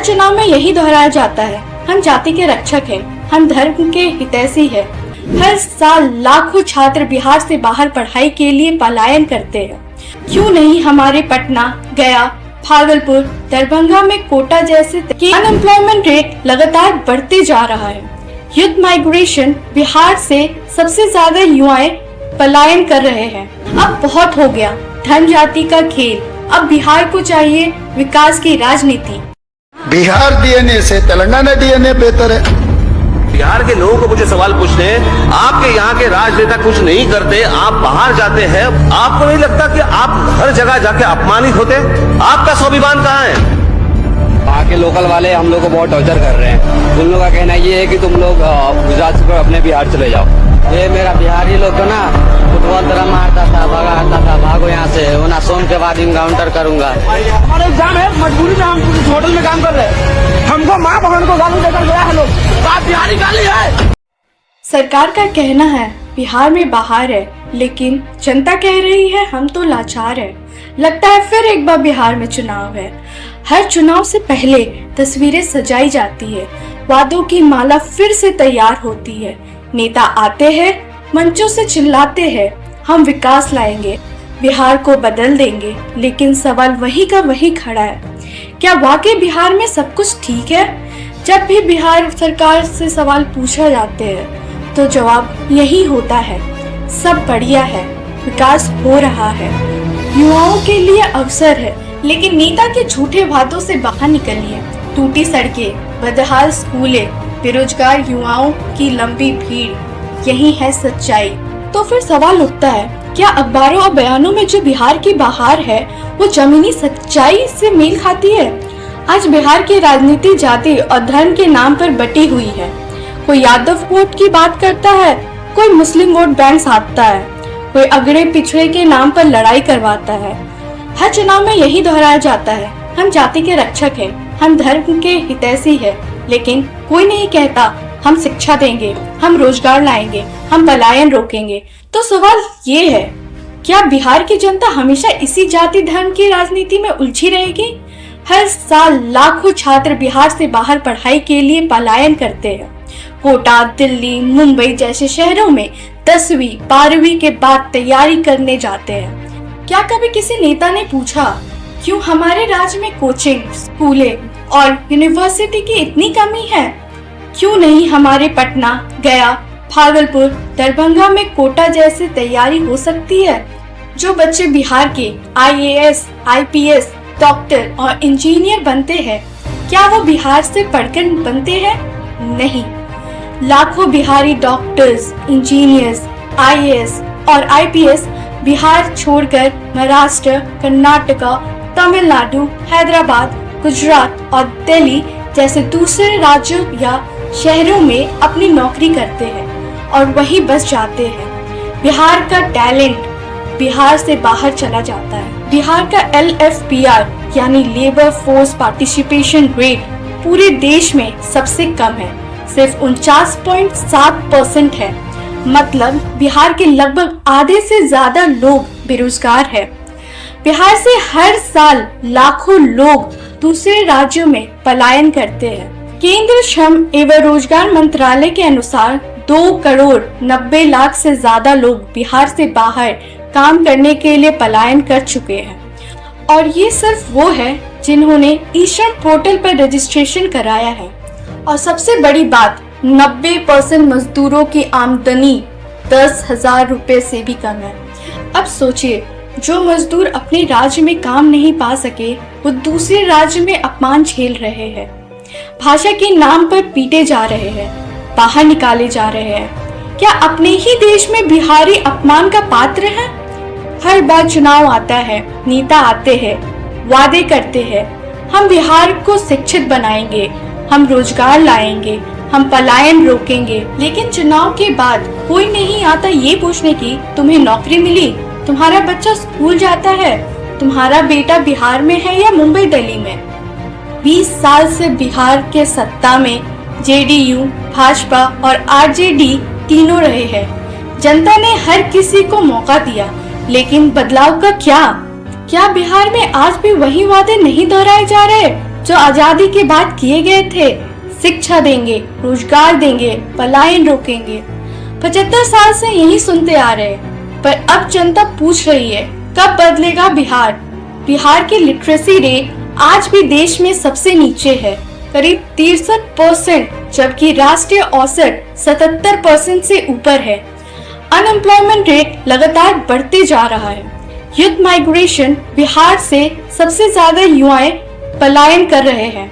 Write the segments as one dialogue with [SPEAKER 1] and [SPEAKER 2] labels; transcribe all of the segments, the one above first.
[SPEAKER 1] चुनाव में यही दोहराया जाता है, हम जाति के रक्षक हैं, हम धर्म के हितैषी हैं। हर साल लाखों छात्र बिहार से बाहर पढ़ाई के लिए पलायन करते हैं। क्यों नहीं हमारे पटना, गया, भागलपुर, दरभंगा में कोटा जैसे अनएम्प्लॉयमेंट रेट लगातार बढ़ते जा रहा है। यूथ माइग्रेशन बिहार से सबसे ज्यादा युवाएं पलायन कर रहे हैं। अब बहुत हो गया धर्म जाति का खेल, अब बिहार को चाहिए विकास की राजनीति।
[SPEAKER 2] बिहार डीएनए से तेलंगाना डीएनए बेहतर है।
[SPEAKER 3] बिहार के लोगों को मुझे सवाल पूछते हैं, आपके यहाँ के राजनेता कुछ नहीं करते, आप बाहर जाते हैं, आपको नहीं लगता कि आप हर जगह जाके अपमानित होते? आपका स्वाभिमान कहाँ है?
[SPEAKER 4] वहाँ के लोकल वाले हम लोग को बहुत टॉर्चर कर रहे हैं। उन लोगों का कहना ये है कि तुम लोग गुजरात से अपने बिहार चले जाओ। ये मेरा बिहारी लोग तो ना फुटबॉल तरह मारता था, भगाता था, भागो यहाँ से, वरना सोम के बाद इनकाउंटर करूंगा।
[SPEAKER 5] हमारा एग्जाम है, मजबूरी में हम होटल में काम कर रहे हैं। हमको माँ बहन को गाली देकर गया है लोग, बात बिहारी गाली है।
[SPEAKER 1] सरकार का कहना है बिहार में बाहर है, लेकिन जनता कह रही है हम तो लाचार है। लगता है फिर एक बार बिहार में चुनाव है। हर चुनाव से पहले तस्वीरें सजाई जाती है, वादों की माला फिर से तैयार होती है। नेता आते हैं, मंचों से चिल्लाते हैं हम विकास लाएंगे, बिहार को बदल देंगे, लेकिन सवाल वही का वही खड़ा है। क्या वाकई बिहार में सब कुछ ठीक है? जब भी बिहार सरकार से सवाल पूछा जाते हैं तो जवाब यही होता है, सब बढ़िया है, विकास हो रहा है, युवाओं के लिए अवसर है। लेकिन नेता के झूठे वादों से बाहर निकलिए। टूटी सड़कें, बदहाल स्कूलें, बेरोजगार युवाओं की लंबी भीड़, यही है सच्चाई। तो फिर सवाल उठता है, क्या अखबारों और बयानों में जो बिहार की बहार है वो जमीनी सच्चाई से मेल खाती है? आज बिहार की राजनीति जाति और धर्म के नाम पर बटी हुई है। कोई यादव वोट की बात करता है, कोई मुस्लिम वोट बैंक साधता है, कोई अगड़े पिछड़े के नाम पर लड़ाई करवाता है। हर चुनाव में यही दोहराया जाता है, हम जाति के रक्षक हैं, हम धर्म के हितैषी हैं, लेकिन कोई नहीं कहता हम शिक्षा देंगे, हम रोजगार लाएंगे, हम पलायन रोकेंगे। तो सवाल ये है, क्या बिहार की जनता हमेशा इसी जाति धर्म की राजनीति में उलझी रहेगी? हर साल लाखों छात्र बिहार से बाहर पढ़ाई के लिए पलायन करते हैं। कोटा, दिल्ली, मुंबई जैसे शहरों में 10वीं 12वीं के बाद तैयारी करने जाते हैं। क्या कभी किसी नेता ने पूछा क्यों हमारे राज्य में कोचिंग, स्कूलें और यूनिवर्सिटी की इतनी कमी है? क्यों नहीं हमारे पटना, गया, भागलपुर, दरभंगा में कोटा जैसे तैयारी हो सकती है? जो बच्चे बिहार के IAS, IPS, डॉक्टर और इंजीनियर बनते हैं, क्या वो बिहार से पढ़कर बनते हैं? नहीं। लाखों बिहारी डॉक्टर्स, इंजीनियर्स, IAS और IPS बिहार छोड़कर महाराष्ट्र, कर्नाटका, तमिलनाडु, हैदराबाद, गुजरात और दिल्ली जैसे दूसरे राज्यों या शहरों में अपनी नौकरी करते हैं और वहीं बस जाते हैं। बिहार का टैलेंट बिहार से बाहर चला जाता है। बिहार का LFPR यानी लेबर फोर्स पार्टिसिपेशन रेट पूरे देश में सबसे कम है, सिर्फ 49.7% है। मतलब बिहार के लगभग आधे से ज्यादा लोग बेरोजगार है। बिहार से हर साल लाखों लोग दूसरे राज्यों में पलायन करते हैं। केंद्र श्रम एवं रोजगार मंत्रालय के अनुसार 2,90,00,000 से ज्यादा लोग बिहार से बाहर काम करने के लिए पलायन कर चुके हैं। और ये सिर्फ वो है जिन्होंने ई-श्रम पोर्टल पर रजिस्ट्रेशन कराया है। और सबसे बड़ी बात, 90% मजदूरों की आमदनी 10,000 रुपए से भी कम है। अब सोचिए, जो मजदूर अपने राज्य में काम नहीं पा सके वो दूसरे राज्य में अपमान झेल रहे हैं, भाषा के नाम पर पीटे जा रहे हैं, बाहर निकाले जा रहे हैं। क्या अपने ही देश में बिहारी अपमान का पात्र है? हर बार चुनाव आता है, नेता आते हैं, वादे करते हैं, हम बिहार को शिक्षित बनाएंगे, हम रोजगार लाएंगे, हम पलायन रोकेंगे, लेकिन चुनाव के बाद कोई नहीं आता ये पूछने की तुम्हें नौकरी मिली, तुम्हारा बच्चा स्कूल जाता है, तुम्हारा बेटा बिहार में है या मुंबई दिल्ली में। 20 साल से बिहार के सत्ता में JDU, भाजपा और RJD तीनों रहे हैं। जनता ने हर किसी को मौका दिया, लेकिन बदलाव का क्या? क्या बिहार में आज भी वही वादे नहीं दोहराए जा रहे? जो आजादी के बाद किए गए थे, शिक्षा देंगे, रोजगार देंगे, पलायन रोकेंगे। 75 साल से यही सुनते आ रहे हैं, पर अब जनता पूछ रही है कब बदलेगा बिहार। बिहार की लिटरेसी रेट आज भी देश में सबसे नीचे है, करीब 63%, जबकि राष्ट्रीय औसत 77% से ऊपर है। अनएम्प्लॉयमेंट रेट लगातार बढ़ते जा रहा है। यूथ माइग्रेशन, बिहार से सबसे ज्यादा युवाएं पलायन कर रहे हैं।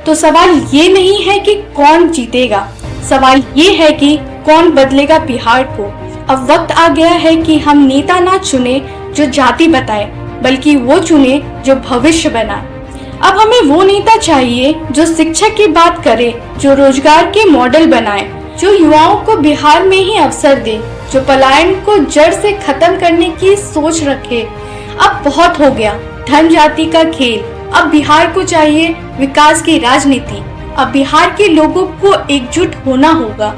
[SPEAKER 1] तो सवाल ये नहीं है कि कौन जीतेगा, सवाल ये है कि कौन बदलेगा बिहार को। अब वक्त आ गया है कि हम नेता ना चुने जो जाति बताए, बल्कि वो चुने जो भविष्य बनाए। अब हमें वो नेता चाहिए जो शिक्षा की बात करे, जो रोजगार के मॉडल बनाए, जो युवाओं को बिहार में ही अवसर दे, जो पलायन को जड़ से खत्म करने की सोच रखे। अब बहुत हो गया धन जाति का खेल, अब बिहार को चाहिए विकास की राजनीति। अब बिहार के लोगों को एकजुट होना होगा।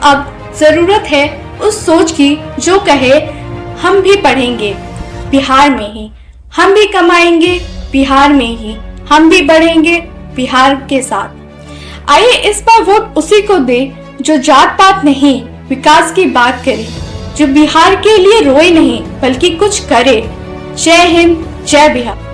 [SPEAKER 1] अब जरूरत है उस सोच की जो कहे हम भी पढ़ेंगे बिहार में ही, हम भी कमाएंगे बिहार में ही, हम भी बढ़ेंगे बिहार के साथ। आइए इस बार वोट उसी को दे जो जात पात नहीं, विकास की बात करे, जो बिहार के लिए रोए नहीं बल्कि कुछ करे। जय हिंद, जय बिहार।